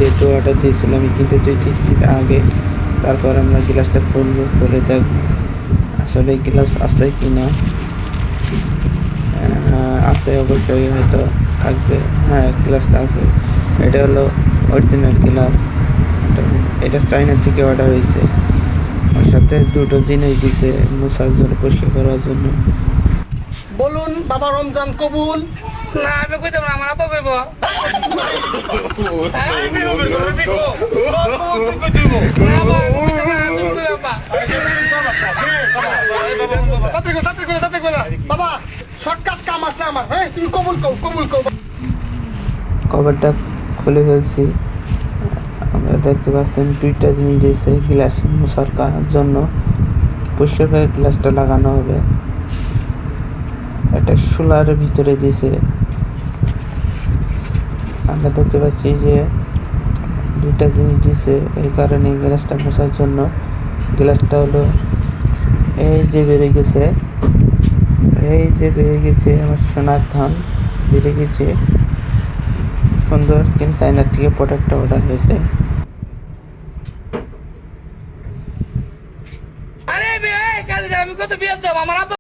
যেহেতু অর্ডার দিয়েছিলাম কিন্তু 2-3 দিন আগে, তারপর আমরা গ্লাসটা খুলবো, খুলে দেখবো আসলে গ্লাস আছে কি না। আছে অবশ্যই, হয়তো থাকবে। হ্যাঁ, গ্লাসটা আছে। এটা হলো অরিজিনাল গ্লাস। এটা চাইনা থেকে অর্ডার হয়েছে। ওর সাথে দুটো জিনিস দিছে মোছার জন্য, পরিষ্কার করার জন্য। বলুন বাবা রমজান কবুল। না আমি কইতাম না, আমার আব্বা কইব। না বাবা, আমি কইতাম না, তুমি কইবা আব্বা। বাবা শর্টকাট কাম আছে আমার। হ্যাঁ তুমি কবুল কও, কবুল কও। কভারটা খুলে ফেলছি। আমরা দেখতে পাচ্ছেন 2টা জিনিস দিয়েছে গ্লাস মোছার জন্য। পরিষ্কার করে গ্লাসটা লাগানো হবে। একটা সোলারের ভিতরে দিয়েছে। আমরা দেখতে পাচ্ছি যে 2টা জিনিস দিয়েছে, এই কারণে গ্লাসটা মোছার জন্য। গ্লাসটা হলো এই যে বেড়ে গেছে, এই যে বেড়ে গেছে আমার সোনার ধান বেড়ে গেছে সুন্দর। কিন্তু চাইনার থেকে প্রোডাক্টটা অর্ডার হয়েছে। আরে বে, কাজে আমি কত বিয়ে দেব আমার আব্বা